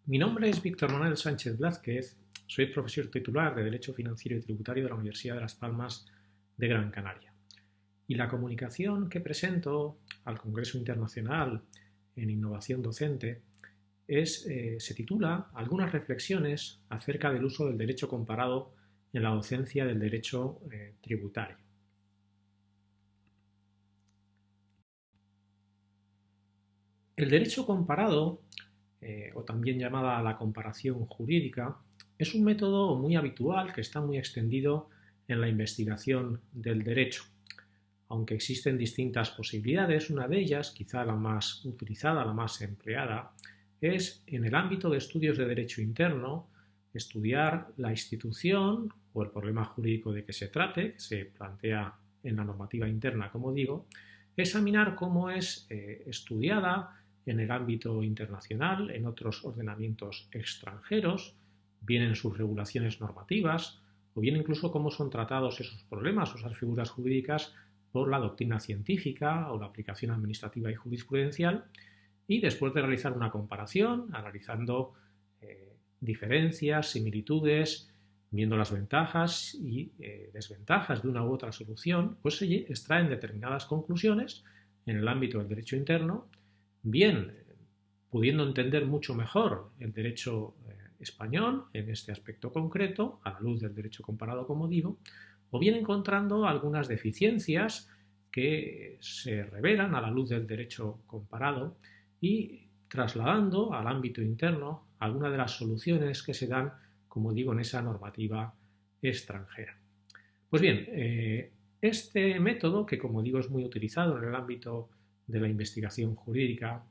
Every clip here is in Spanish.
Mi nombre es Víctor Manuel Sánchez Blázquez, soy profesor titular de Derecho Financiero y Tributario de la Universidad de Las Palmas de Gran Canaria. Y la comunicación que presento al Congreso Internacional en Innovación Docente se titula Algunas reflexiones acerca del uso del derecho comparado en la docencia del derecho tributario. El derecho comparado, o también llamada la comparación jurídica, es un método muy habitual que está muy extendido en la investigación del derecho. Aunque existen distintas posibilidades, una de ellas, quizá la más utilizada, la más empleada, es en el ámbito de estudios de derecho interno, estudiar la institución o el problema jurídico de que se trate, que se plantea en la normativa interna, como digo, examinar cómo es estudiada en el ámbito internacional, en otros ordenamientos extranjeros, bien en sus regulaciones normativas, o bien incluso cómo son tratados esos problemas o esas figuras jurídicas por la doctrina científica o la aplicación administrativa y jurisprudencial, y después de realizar una comparación, analizando diferencias, similitudes, viendo las ventajas y desventajas de una u otra solución, pues se extraen determinadas conclusiones en el ámbito del derecho interno, bien pudiendo entender mucho mejor el derecho español en este aspecto concreto, a la luz del derecho comparado, como digo, o bien encontrando algunas deficiencias que se revelan a la luz del derecho comparado y trasladando al ámbito interno algunas de las soluciones que se dan, como digo, en esa normativa extranjera. Pues bien, este método, que como digo es muy utilizado en el ámbito de la investigación jurídica,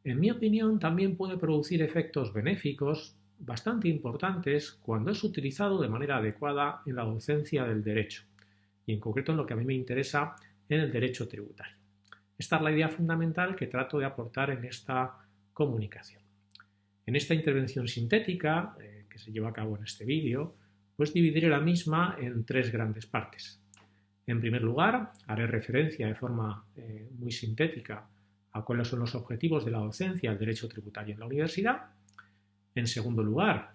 en mi opinión también puede producir efectos benéficos bastante importantes cuando es utilizado de manera adecuada en la docencia del derecho y en concreto en lo que a mí me interesa en el derecho tributario. Esta es la idea fundamental que trato de aportar en esta comunicación. En esta intervención sintética que se lleva a cabo en este vídeo, pues dividiré la misma en tres grandes partes. En primer lugar, haré referencia de forma muy sintética a cuáles son los objetivos de la docencia del derecho tributario en la universidad. En segundo lugar,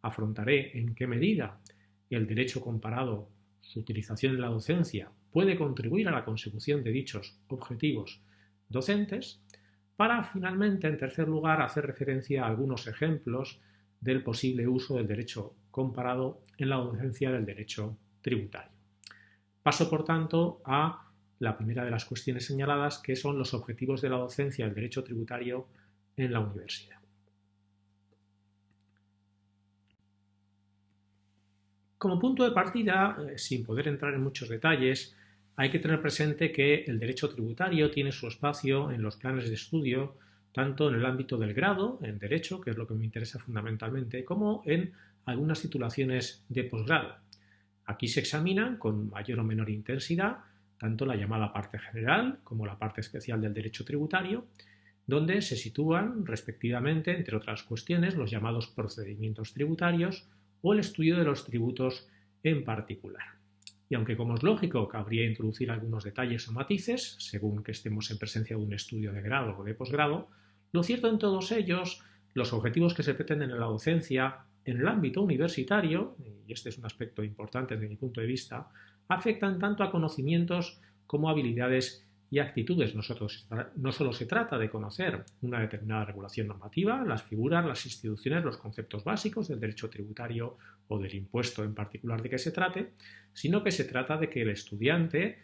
afrontaré en qué medida el derecho comparado, su utilización en la docencia, puede contribuir a la consecución de dichos objetivos docentes, para finalmente, en tercer lugar, hacer referencia a algunos ejemplos del posible uso del derecho comparado en la docencia del derecho tributario. Paso, por tanto, a la primera de las cuestiones señaladas, que son los objetivos de la docencia del derecho tributario en la universidad. Como punto de partida, sin poder entrar en muchos detalles, hay que tener presente que el derecho tributario tiene su espacio en los planes de estudio, tanto en el ámbito del grado, en derecho, que es lo que me interesa fundamentalmente, como en algunas titulaciones de posgrado. Aquí se examinan con mayor o menor intensidad tanto la llamada parte general como la parte especial del derecho tributario, donde se sitúan respectivamente, entre otras cuestiones, los llamados procedimientos tributarios o el estudio de los tributos en particular. Y aunque, como es lógico, cabría introducir algunos detalles o matices, según que estemos en presencia de un estudio de grado o de posgrado, lo cierto en todos ellos, los objetivos que se pretenden en la docencia en el ámbito universitario, y este es un aspecto importante desde mi punto de vista, afectan tanto a conocimientos como a habilidades y actitudes. No solo se trata de conocer una determinada regulación normativa, las figuras, las instituciones, los conceptos básicos del derecho tributario o del impuesto en particular de que se trate, sino que se trata de que el estudiante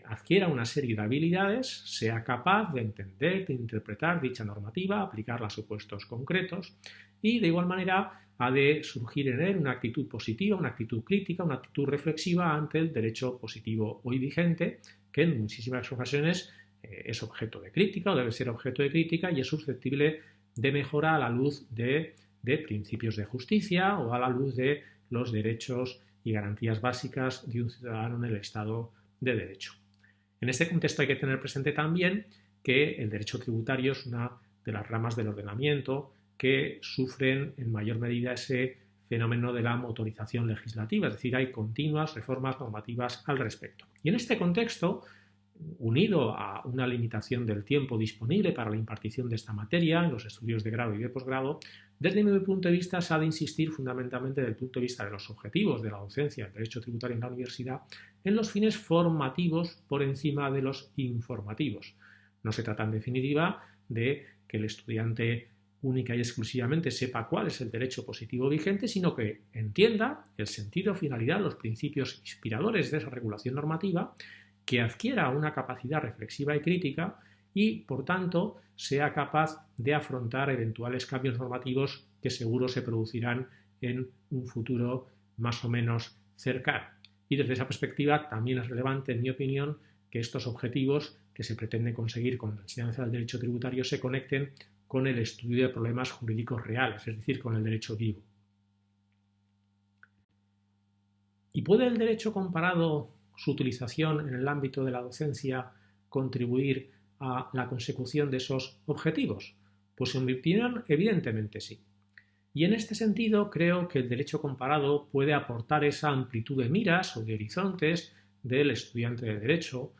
adquiera una serie de habilidades, sea capaz de entender, de interpretar dicha normativa, aplicarla a supuestos concretos y de igual manera ha de surgir en él una actitud positiva, una actitud crítica, una actitud reflexiva ante el derecho positivo hoy vigente, que en muchísimas ocasiones es objeto de crítica o debe ser objeto de crítica y es susceptible de mejora a la luz de principios de justicia o a la luz de los derechos y garantías básicas de un ciudadano en el Estado de Derecho. En este contexto hay que tener presente también que el derecho tributario es una de las ramas del ordenamiento que sufren en mayor medida ese fenómeno de la motorización legislativa, es decir, hay continuas reformas normativas al respecto. Y en este contexto, unido a una limitación del tiempo disponible para la impartición de esta materia en los estudios de grado y de posgrado, Desde mi punto de vista, se ha de insistir fundamentalmente desde el punto de vista de los objetivos de la docencia del derecho tributario en la universidad en los fines formativos por encima de los informativos. No se trata, en definitiva, de que el estudiante única y exclusivamente sepa cuál es el derecho positivo vigente, sino que entienda el sentido, finalidad, los principios inspiradores de esa regulación normativa, que adquiera una capacidad reflexiva y crítica y, por tanto, sea capaz de afrontar eventuales cambios normativos que seguro se producirán en un futuro más o menos cercano. Y desde esa perspectiva también es relevante, en mi opinión, que estos objetivos que se pretende conseguir con la enseñanza del derecho tributario se conecten con el estudio de problemas jurídicos reales, es decir, con el derecho vivo. ¿Y puede el derecho comparado, su utilización en el ámbito de la docencia, contribuir a la consecución de esos objetivos? Pues en mi opinión, evidentemente sí. Y en este sentido creo que el derecho comparado puede aportar esa amplitud de miras o de horizontes del estudiante de derecho,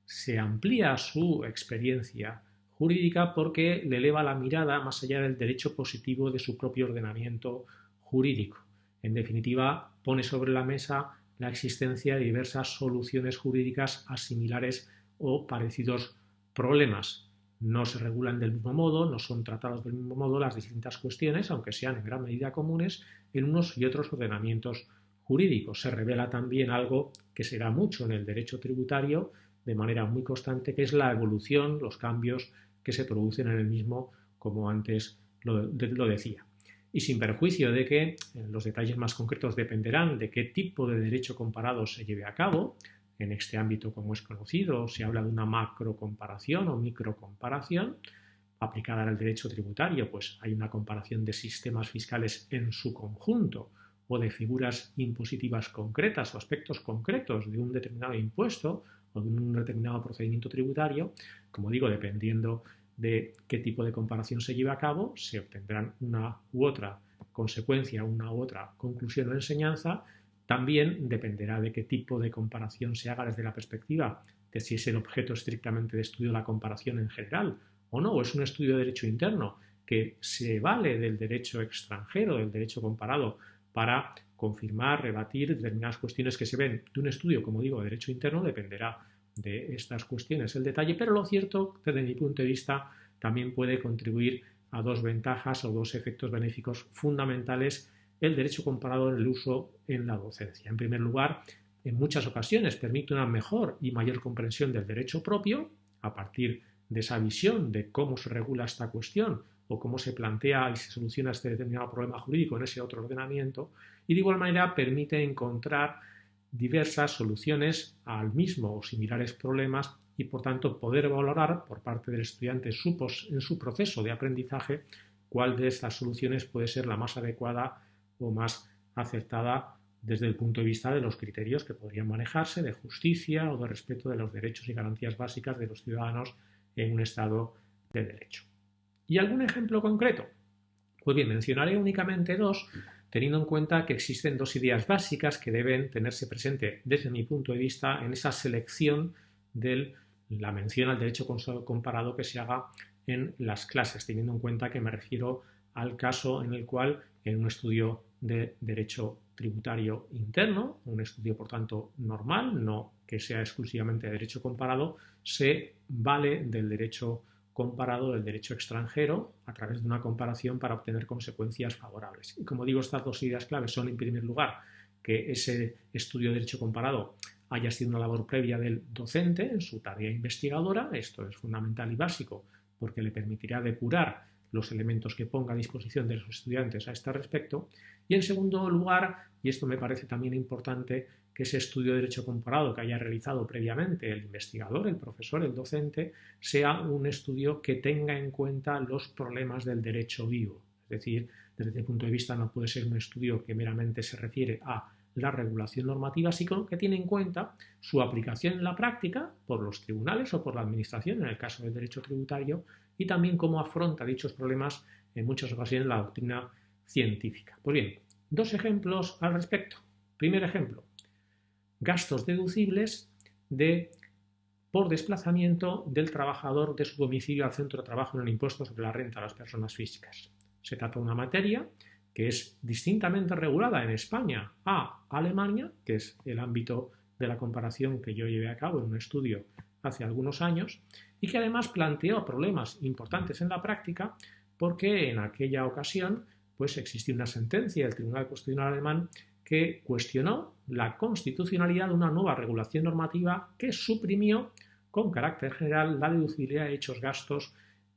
se amplía su experiencia jurídica porque le eleva la mirada más allá del derecho positivo de su propio ordenamiento jurídico. En definitiva, pone sobre la mesa la existencia de diversas soluciones jurídicas a similares o parecidos problemas. No se regulan del mismo modo, no son tratadas del mismo modo las distintas cuestiones, aunque sean en gran medida comunes en unos y otros ordenamientos jurídicos. Se revela también algo que se da mucho en el derecho tributario de manera muy constante, que es la evolución, los cambios que se producen en el mismo, como antes lo decía. Y sin perjuicio de que los detalles más concretos dependerán de qué tipo de derecho comparado se lleve a cabo. En este ámbito, como es conocido, se habla de una macrocomparación o microcomparación. Aplicada al derecho tributario, pues hay una comparación de sistemas fiscales en su conjunto o de figuras impositivas concretas o aspectos concretos de un determinado impuesto o de un determinado procedimiento tributario. Como digo, dependiendo de qué tipo de comparación se lleve a cabo, se obtendrán una u otra consecuencia, una u otra conclusión o enseñanza. También dependerá de qué tipo de comparación se haga desde la perspectiva de si es el objeto estrictamente de estudio la comparación en general o no, o es un estudio de derecho interno que se vale del derecho extranjero, del derecho comparado, para confirmar, rebatir determinadas cuestiones que se ven de un estudio, como digo, de derecho interno. Dependerá de estas cuestiones el detalle, pero lo cierto, desde mi punto de vista, también puede contribuir a dos ventajas o dos efectos benéficos fundamentales el derecho comparado en el uso en la docencia. En primer lugar, en muchas ocasiones permite una mejor y mayor comprensión del derecho propio a partir de esa visión de cómo se regula esta cuestión o cómo se plantea y se soluciona este determinado problema jurídico en ese otro ordenamiento, y de igual manera permite encontrar diversas soluciones al mismo o similares problemas y, por tanto, poder valorar por parte del estudiante en su proceso de aprendizaje cuál de estas soluciones puede ser la más adecuada o más acertada desde el punto de vista de los criterios que podrían manejarse de justicia o de respeto de los derechos y garantías básicas de los ciudadanos en un Estado de Derecho. ¿Y algún ejemplo concreto? Pues bien, mencionaré únicamente dos, teniendo en cuenta que existen dos ideas básicas que deben tenerse presente desde mi punto de vista en esa selección de la mención al derecho comparado que se haga en las clases, teniendo en cuenta que me refiero al caso en el cual en un estudio de derecho tributario interno, un estudio por tanto normal, no que sea exclusivamente de derecho comparado, se vale del derecho comparado del derecho extranjero a través de una comparación para obtener consecuencias favorables. Y como digo, estas dos ideas claves son, en primer lugar, que ese estudio de derecho comparado haya sido una labor previa del docente en su tarea investigadora. Esto es fundamental y básico porque le permitirá depurar los elementos que ponga a disposición de los estudiantes a este respecto. Y en segundo lugar, y esto me parece también importante, que ese estudio de derecho comparado que haya realizado previamente el investigador, el profesor, el docente, sea un estudio que tenga en cuenta los problemas del derecho vivo. Es decir, desde el punto de vista no puede ser un estudio que meramente se refiere a la regulación normativa, sino que tiene en cuenta su aplicación en la práctica por los tribunales o por la administración, en el caso del derecho tributario, y también cómo afronta dichos problemas en muchas ocasiones la doctrina científica. Pues bien, dos ejemplos al respecto. Primer ejemplo, gastos deducibles por desplazamiento del trabajador de su domicilio al centro de trabajo en el impuesto sobre la renta a las personas físicas. Se trata de una materia que es distintamente regulada en España a Alemania, que es el ámbito de la comparación que yo llevé a cabo en un estudio hace algunos años, y que además planteó problemas importantes en la práctica porque en aquella ocasión pues existió una sentencia del Tribunal Constitucional alemán que cuestionó la constitucionalidad de una nueva regulación normativa que suprimió con carácter general la deducibilidad de dichos gastos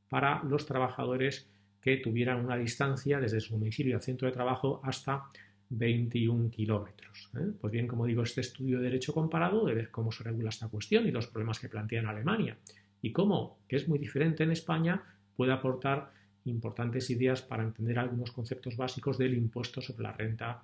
para los trabajadores que tuvieran una distancia desde su domicilio al centro de trabajo hasta 21 kilómetros. Pues bien, como digo, este estudio de derecho comparado de ver cómo se regula esta cuestión y los problemas que plantea en Alemania y cómo, que es muy diferente en España, puede aportar importantes ideas para entender algunos conceptos básicos del impuesto sobre la renta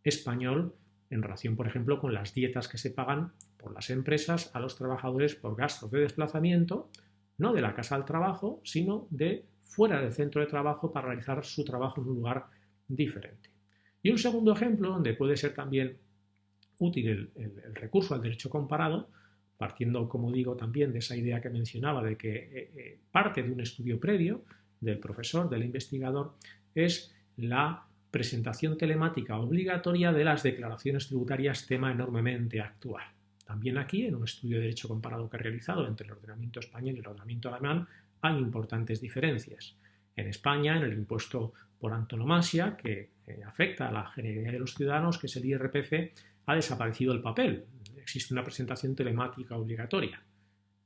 español en relación, por ejemplo, con las dietas que se pagan por las empresas a los trabajadores por gastos de desplazamiento, no de la casa al trabajo, sino de fuera del centro de trabajo para realizar su trabajo en un lugar diferente. Y un segundo ejemplo donde puede ser también útil el recurso al derecho comparado, partiendo, como digo, también de esa idea que mencionaba de que parte de un estudio previo del profesor, del investigador, es la presentación telemática obligatoria de las declaraciones tributarias, tema enormemente actual. También aquí, en un estudio de derecho comparado que he realizado entre el ordenamiento español y el ordenamiento alemán, hay importantes diferencias. En España, en el impuesto por antonomasia, que afecta a la generalidad de los ciudadanos, que es el IRPF, ha desaparecido el papel. Existe una presentación telemática obligatoria.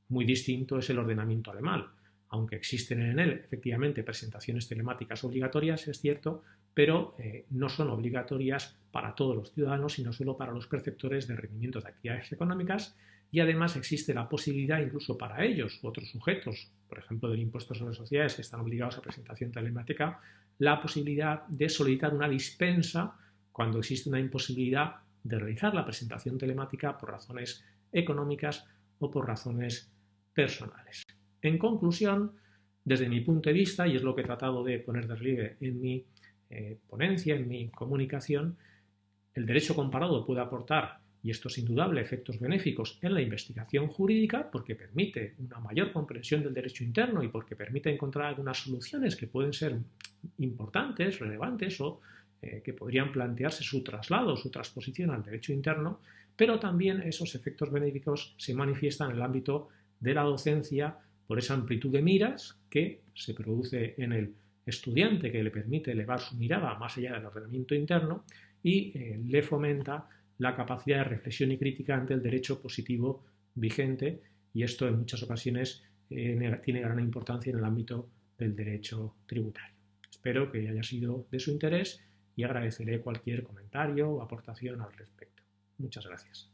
Muy distinto es el ordenamiento alemán. Aunque existen en él, efectivamente, presentaciones telemáticas obligatorias, es cierto, pero no son obligatorias para todos los ciudadanos, sino solo para los perceptores de rendimientos de actividades económicas, y además existe la posibilidad incluso para ellos u otros sujetos, por ejemplo del impuesto sobre sociedades que están obligados a presentación telemática, la posibilidad de solicitar una dispensa cuando existe una imposibilidad de realizar la presentación telemática por razones económicas o por razones personales. En conclusión, desde mi punto de vista, y es lo que he tratado de poner de relieve en mi ponencia, en mi comunicación, el derecho comparado puede aportar, y esto es indudable, efectos benéficos en la investigación jurídica porque permite una mayor comprensión del derecho interno y porque permite encontrar algunas soluciones que pueden ser importantes, relevantes o que podrían plantearse su traslado, su transposición al derecho interno, pero también esos efectos benéficos se manifiestan en el ámbito de la docencia por esa amplitud de miras que se produce en el estudiante, que le permite elevar su mirada más allá del ordenamiento interno y le fomenta la capacidad de reflexión y crítica ante el derecho positivo vigente, y esto en muchas ocasiones tiene gran importancia en el ámbito del derecho tributario. Espero que haya sido de su interés y agradeceré cualquier comentario o aportación al respecto. Muchas gracias.